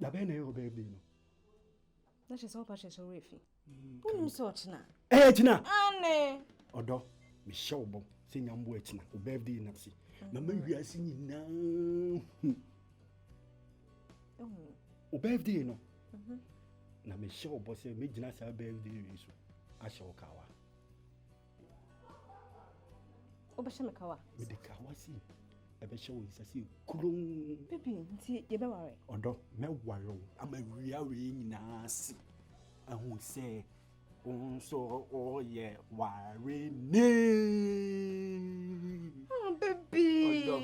Da bene your birthday no. Na she so pa she so refi. Wonu so ochina. China. Ane. Odo, me show bo. Say nyambo china. O birthday na si. Mama wiase nyina. O birthday no. Na me show bo say me gina sa birthday so. A show kawa. Oba she me kawa. Me de kawa si. Ebe show is say kulum. Baby, nti ye be ware. Odo, me ware o. Ama wia we nyina si. Ahu say so oh yeah ware ni. Oh baby. Odo.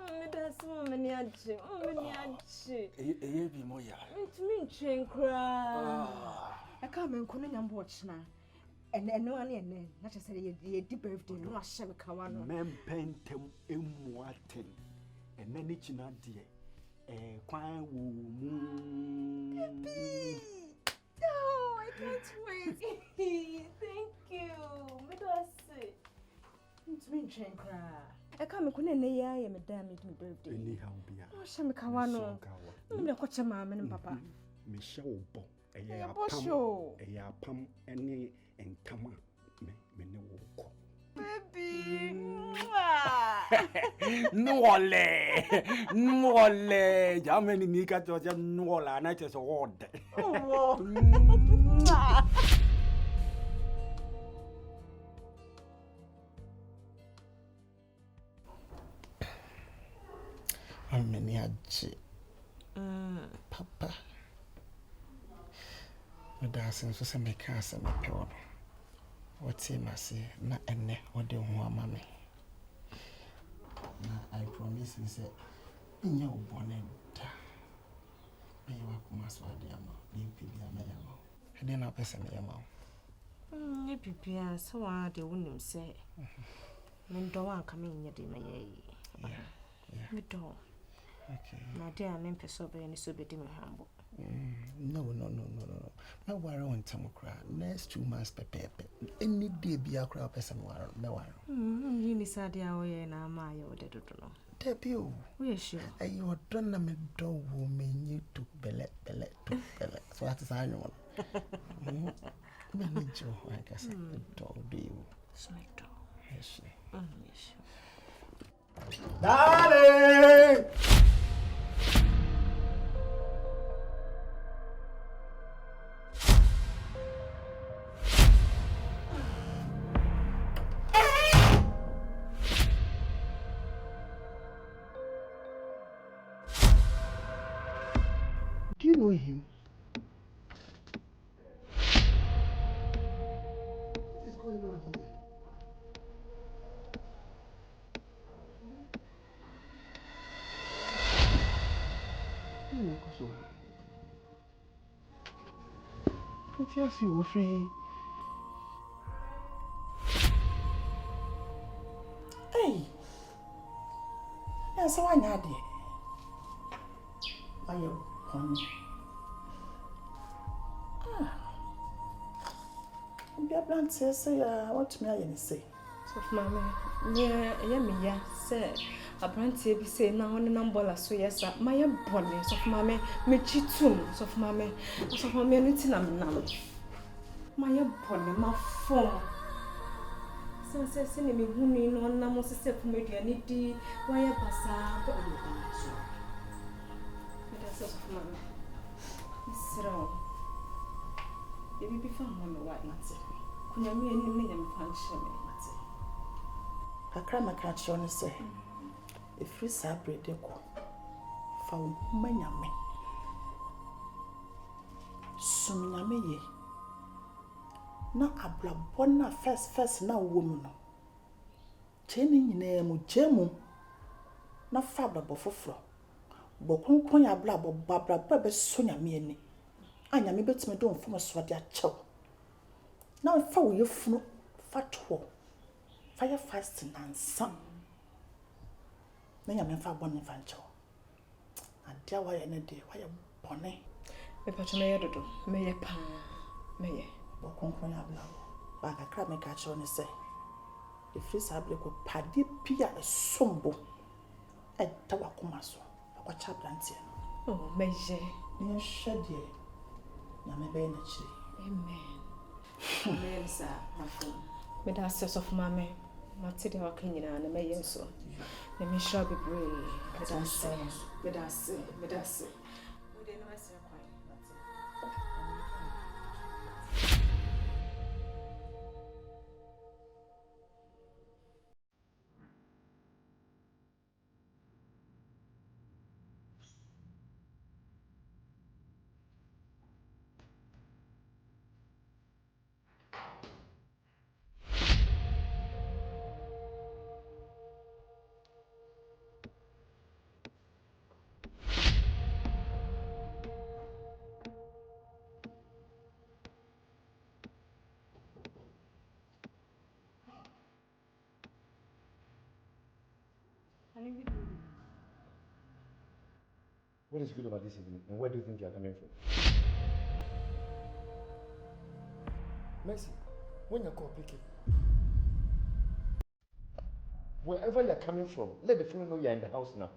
Me da so me ni aje. Me ni aje. Eye bi mo ya. Ntumi ntwen kra. Aka me nko no nyambo ochina. No ane na chese ye di birthday no ahye me kawa no. Mempentem emuaten. Enani china de. Kwan wo mu. Baby. Oh, I can't wait. Thank you. Me do say. Ntumi ntwen kra. Aka me ko na ya ye me da me birthday. Anyhow bia. Oh, ahye me kawa no. Me ko che ma me ne papa. Me hye wo bo. Eya pam ene entama me ne wo ko. Baby. Nuole. Jamani ni ka to ja nuola na che so wode. Ameni aje. Papa. That's so say me can say me pe ono. What say ma say na enne ode ho ama me. Na I promise you say nya obone da. Me wa kuma so ade ama. Ni pibia me ama. Ede na pese me ama. Ni pibia so wa de wonim say. Me ndo wa nka me nya de me ye. Yeah. Me do. Okay. Na de an peso be ni so be di me hambo. No. My worry on Tamokra. Next 2 months, pepe. Any day be a crowd person. Me worry. You need Sadia way na my or dead. Debut. We sure. You don't know me, do woman, you took bellet. So that is annual. Manage you, like I said, do you? Smith. Yes, yes. Darling! Do you know him? What is going on here? If you feel free. Hey! So I had it. I am on. Be a blunt say, what me I say. So, Mamma, me, say, a brandy be say now on a number so yes, my bonnet, so Mamma, me chitum, so Mamma, so for me, anything I'm now. My bonnet, my phone. So says me who mean on Namos step media nitty, why a passa, but you can. It is of Mamma. It's wrong. If you be found on the white matter, could you mean any minimum punch matter? I cry my catch on say, if you celebrate the go, found many me. Soon I may ye. Na abla bona first na woman. Chaining name jemu na fabra bofofro. Bokon ya bla bo babra bebe sonya me ani. Anya me betime don fo so de achew. Na fa wo yefunu fatwo. Fire fast and sun. Na ya me fa bon fa nchew. Adia wa ye ne de wa ye bone. Me pacho me yedodo, me ye pa, me ye. Bokon ya bla. Ba ka kra me ka che oni se. The freeze able ko pade pia sombo. E tawa kuma so. akwacha brantie no. Oh, meje. Ni hwede na me be na chire. Amen. Amen, sir. Mafo. Me da se of mama. Mate de waka nyina na me yenso. Na me sure be brave. Me da se. Me da se. Me da se. We dey no ase kwai. What is good about this evening, and where do you think you are coming from? Mercy, when you call, pick it. Wherever you're coming from, let the fellow know you're in the house now.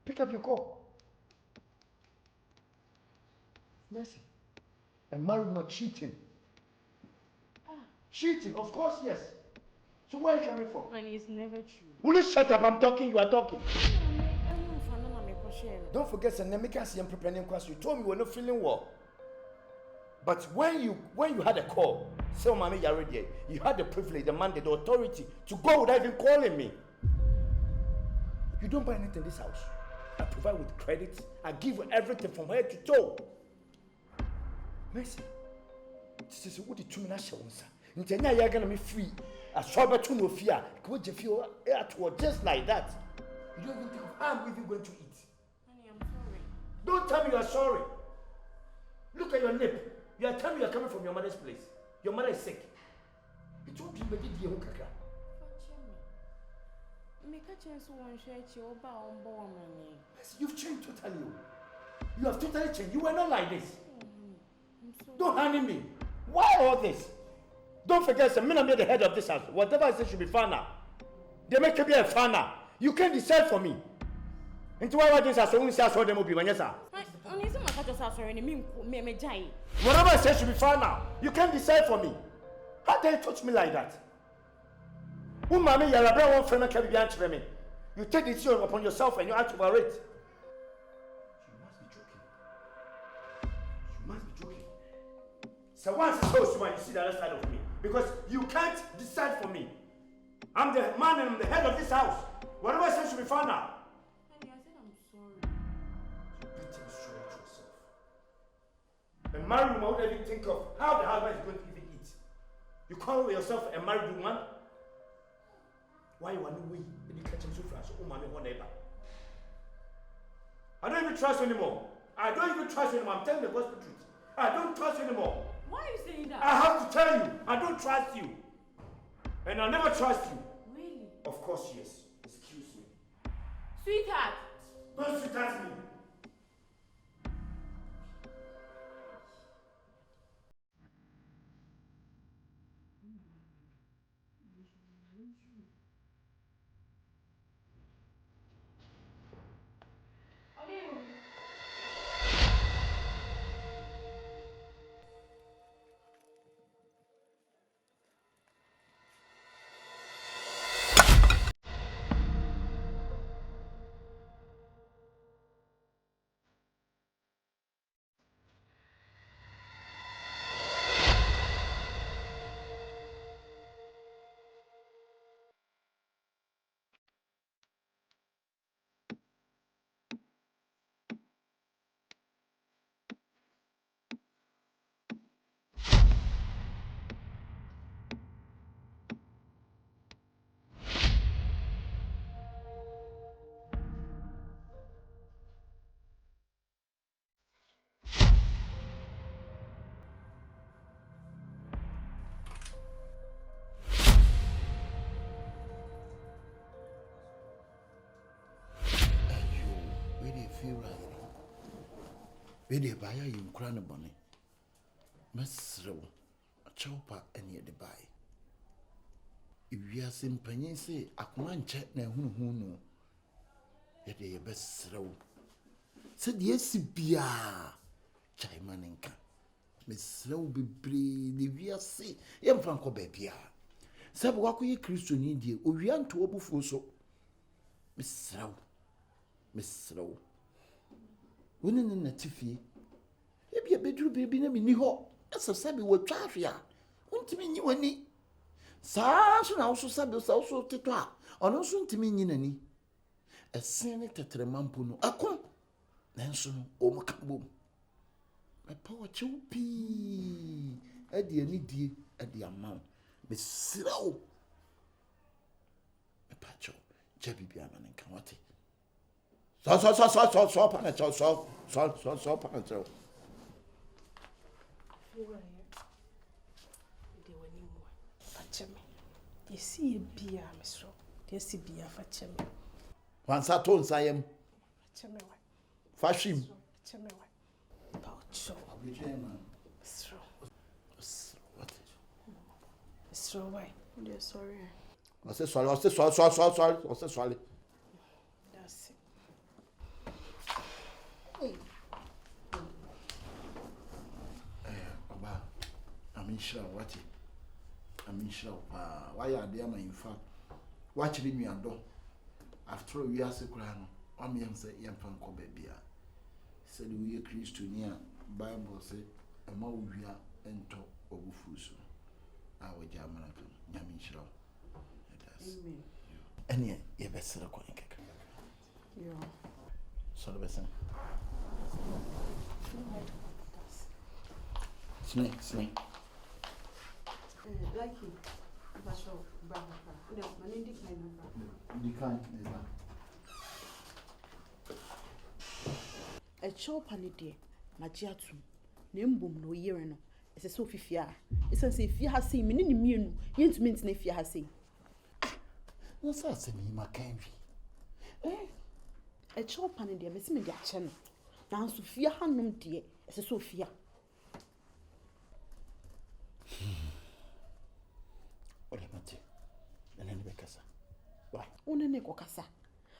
Pick up your call. Mercy, a married man cheating. Cheating, of course, yes. So where are you coming from? And it's never true. Will you shut up? I'm talking, you are talking. Don't forget, you told me you were not feeling well. But when you had a call, so mommy, you already, you had the privilege, the mandate, the authority to go without even calling me. You don't buy anything in this house. I provide with credit. I give you everything from head to toe. Mercy, this is what the 2 minutes show. Intenya you're gonna be free. I saw but no fear. Could you feel at work just like that? You don't even think of how I'm even going to eat. Honey, I'm sorry. Don't tell me you are sorry. Look at your lip. You are telling me you are coming from your mother's place. Your mother is sick. It won't be made the Kaka. You've changed totally. You have totally changed. You were not like this. Don't hand me. Why all this? Don't forget, I'm the head of this house. Whatever I say should be fun now. They make me a fan now. You can't decide for me. Into why this house only says what them will be when you say. Whatever I say should be fine now. You can't decide for me. How dare you touch me like that? Who mommy, you're a brand one friend can be answering me. You take the decision upon yourself and you act over it. You must be joking. You must be joking. So once it's so smart, you see the other side of me. Because you can't decide for me. I'm the man and I'm the head of this house. Whatever I say should be fine now. Honey, I said I'm sorry. You better be sorry to yourself. A married woman would even think of how the husband is going to even eat. You call yourself a married woman? Why you want to wait? You catch him so fast, oh mommy, whatever. I don't even trust you anymore. I don't even trust you anymore. I'm telling the gospel truth. I don't trust you anymore. Why are you saying that? I have to tell you, I don't trust you. And I'll never trust you. Really? Of course, yes. Excuse me. Sweetheart! Don't sweetheart me. Wede baya yi nkura ne bone. Mesrew. Achawpa ene de bae. Iwiase mpanyin se akoma nche na ehunu no. Yede yebesrew. Said yes bia. Chai maninka. Mesrew bebre de wiase. Yem franco bebia. Sabe wakoye Kristo ni die. Owia nto obufu so. Mesrew. Woni ne natifie. Ebi beduru bebi na meni ho. Esa sabe watwa ahwe a. Untimi nyi wani. Saa so na wo so sabe so teto a. Ono so ntimi nyi nani. Esen ne tetremampo no. Akon. Nanso no o makabom. Me power chupi. Edi ani die, edi amam. Mesrew. Me pacho. Jabi bia na nka wate. So panacho so panacho. De wani mo. Facheme. Yesi bia mesro. Yesi bia facheme. Wansa to nsayem. Facheme wa. Fashim. Facheme wa. Pacho. Mesro. What? Mesro wa. Dear, sorry. I say sorry. That's it. Baba, I'm sure what I'm sure why are there in fact watch me and do after we are sekurano am yam say yam fan ko bebia said we Christo near Bible say a ma wia ento obufu so a we jamana nyam sure. Amen. Any ye besere ko nkeka. Yeah. So the best. Snake. Like you. Basho, bravo. No, manindi kind Decline never. A chop on it, my jiatu. Nimbum no year no. It's a so fifia. It's as if you have seen me in immune. You to mean if you have seen. No, sir, say me, my canvy. A chop on it, Miss Media channel. Now, Sophia Hanum, dear, it's a Sophia. What am I? And then the Becassa. Why? Only Necocassa.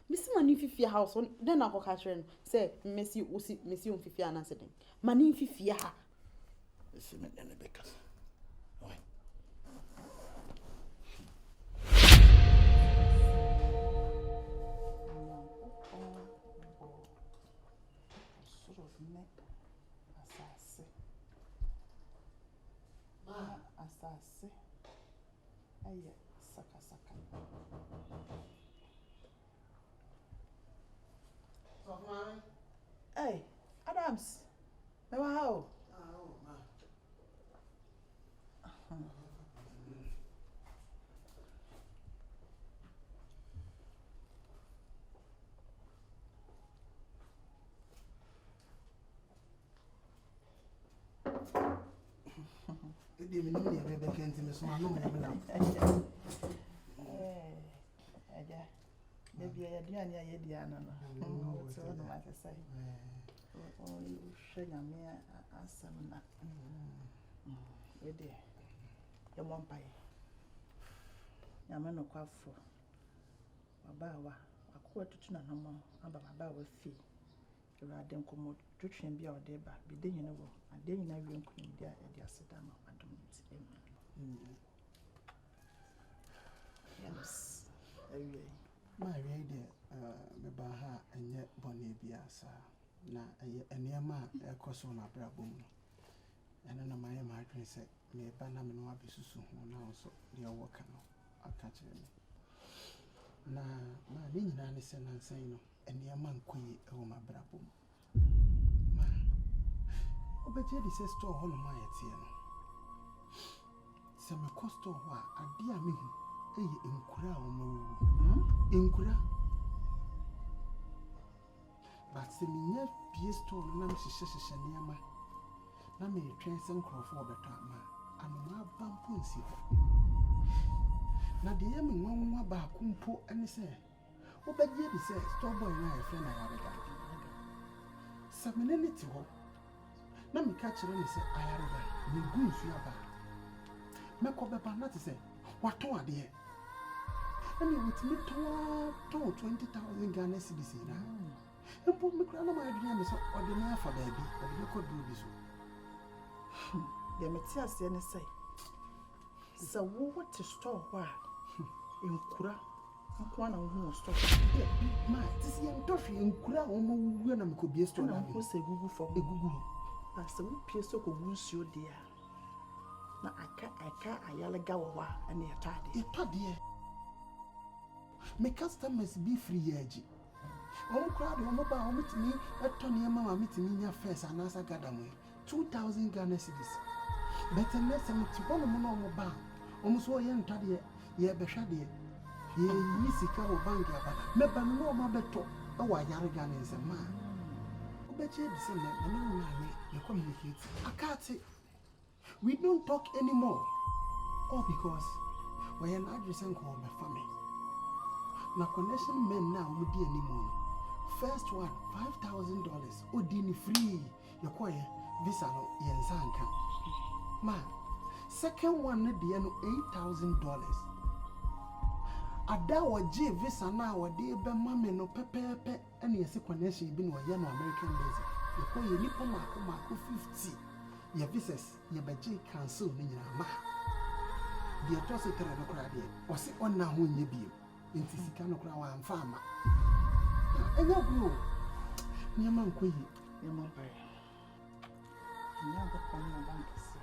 Miss Mani Fifia house on then I'll catch her. Say, Miss you, Miss you, Fifia, and answering. Mani Fifia. The cement and the Becassa. Why? Sort of neck assassin. Assassin. Aye, saka. Hey, Adams. How? Maybe I do any idea. No, what's all the matter say? Oh, you should have me as some. Ready. Your mom pie. Yaman no quaff for a bawa, a quarter to none more, about a bow with fee. You are then come out to train be our day back, be then you know, and then you know, you can be there at your sedan. I don't yes. My radio, Mebaha, and yet Bonnie Biasa. Na enema ekoso na brabom ene na maye ma adwen se me ba na me no abesusu ho na so de owoka no aka kire me na ma ni nyina ne se nansan no enema nkoyi ewo ma brabom ma obeje di se store ho no ma yetie no se me costo ho ade a me hu eye enkura o ma wu enkura but se minya pie store no na me hyehyehye niama na me twen se nkrofo obeto ama anoma bampo nsi ho na de yam nwanwa ba kumpo ene se obeje bi se store boy na e friend na yarega se me ne ti ho na me ka kire ni se ayarega me gu nsu aba me ko beba na ti se wato ade And with me to 20,000 Ghana cedis na. And put me crown my dream so ordinary for baby, but you could do this. The Metias then say, so what to store why in Kura, one of whom stop. Ma, this young toffee and Kura when I could be a stone. I will say Google for a Google. As the piece of wounds you dear. Now I can't ayalagawa and your tardy. A tardy. My customers be free edgy. All crowd on mobile meet me at Tony Mamma meeting in your face and as I got away 2,000 Ghana cedis. Better less than to one mobile. Almost all young tardy, ye beshadi. Ye missy cow banker, but no more better. Oh, I yargan is a man. I bet you the same, no, you communicate. I can't say. We don't talk anymore. All because we're an address and call my family. Now connection men now would be anymore. First one, $5,000. Odini free. Your choir visa no yensanka. Ma. Second one the no $8,000. Ada wa J visa na wa de be mame no pepepe and yes connection bi no ya no American base. Your choir nipo mako 50. Your visas your budget cancel ni nyina ma. The atrocity no kra de. O se on na ho nye bio. Inti sika no kra wa amfa ama. Enya go. Nyama nkoyi, Nyama pai. Nyama ko na bankasi.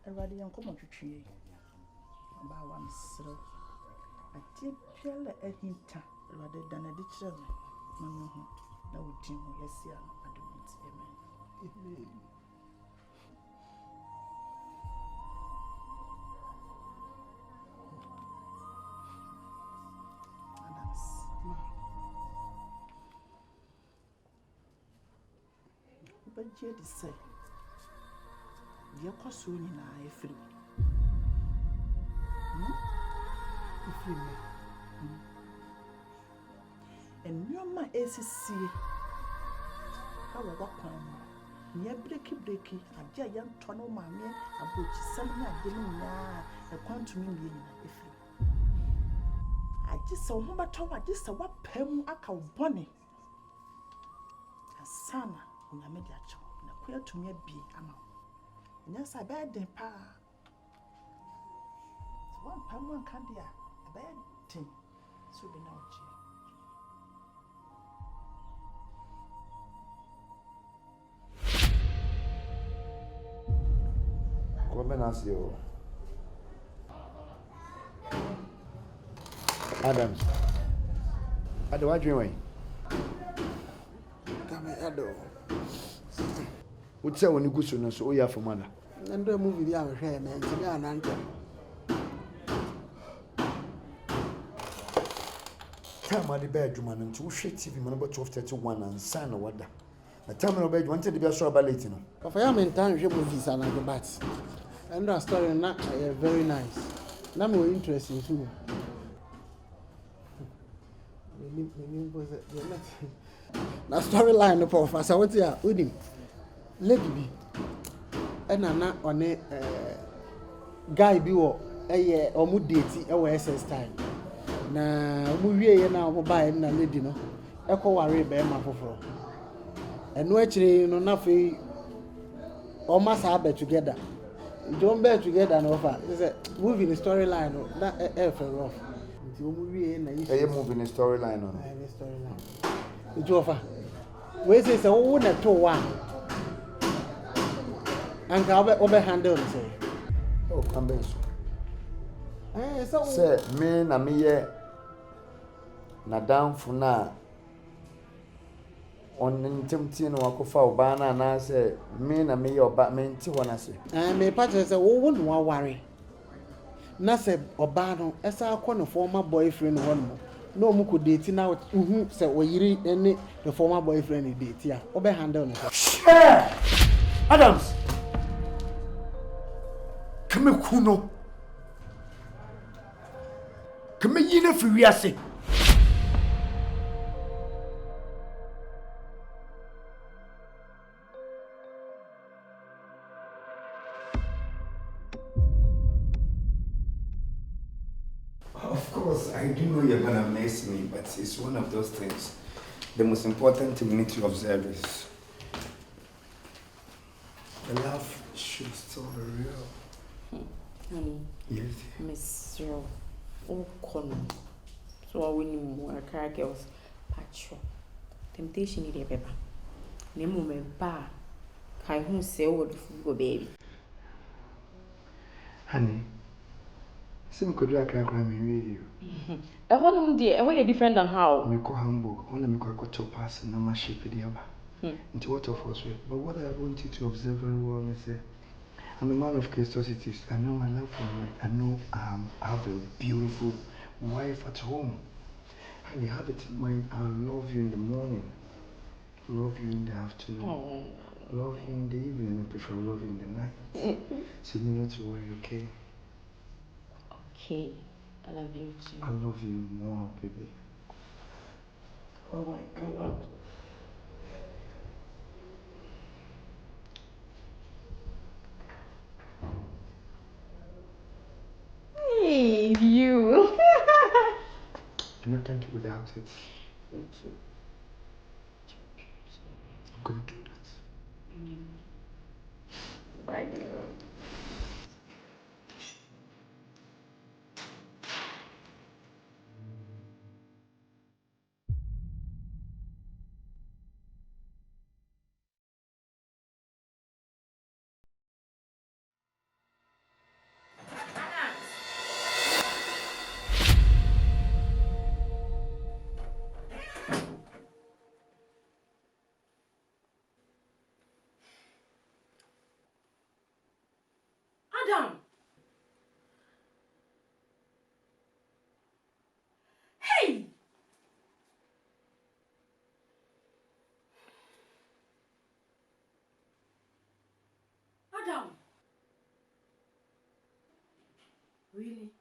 Everybody yankomo twetwe. Aba wa msro. Ati piala ehinta. Everybody dana di kyerɛ me. No ho. Na wodi mu yesia no adumit. Amen. Amen. But Jedi say, dear Cosuni and I free. And your my ACC, how a walk on near breaky, a giant tunnel, my man, a butch, something I didn't know, a quantum in the I just saw Mama Tower, just a what pen I call Bonnie. A son. Na media cho na kwea tumia bi ama nya sa ba den pa so one pa one kan dia ba den so be na oji ko be na se o Adams ado wa dwen wen Come ado. What's when you go so no so ya for mother. And the movie I was here, man. To an answer. Time at the bedroom and to shit TV man about 12:31 and son or what. The time of bed wanted to be a short ballet, you know. If I am in town, you movies and I go back. And that story not very nice. Now more interesting too. Na storyline no professor what ya udim lady bi na one guy bi wo eye omu date e wo SS time na omu wie ye na omu buy na lady no e ko ware be ma foforo eno akire no na fe o ma sa be together don't be together no fa say movie the storyline no na e fe rough nti omu wie na yi e movie the storyline no storyline it offer we say wo na to wa anka obe handle say oh come ben so so say me na me ye na down for na on ntimti no akofa oba na na say me na me ye oba me nti ho na say me patch say wo no wa ware na say oba no esa akọ no former boyfriend one no mu ko date na say oyiri any the former boyfriend date ya obe handle no Adams kame kuno kame yina fi wiase Of course. course, I do know you're gonna miss me, but it's one of those things. The most important thing we need to observe is the love should still be real. Honey. Yes. Miss Rowe. Oh, Connor. So I win more car girls. Patrol. Temptation in the paper. Name me ba. Kai who say what the baby. Honey, some could like a with you. I want dear, I want a different than how. I call Hamburg, only me go to pass and I'm a ship with the other. Into what of us, but what I want you to observe very well is I'm a man of curiosities. I know my love for you. I know I have a beautiful wife at home. And you have it in mind, I love you in the morning, love you in the afternoon, love you in the evening, I prefer love you in the night. So you need not to worry, okay? Okay, I love you too. I love you more, baby. Oh my God. Hey, you. I cannot thank you without it. I'm gonna do that. Right. Adam. Hey. Adam. Really?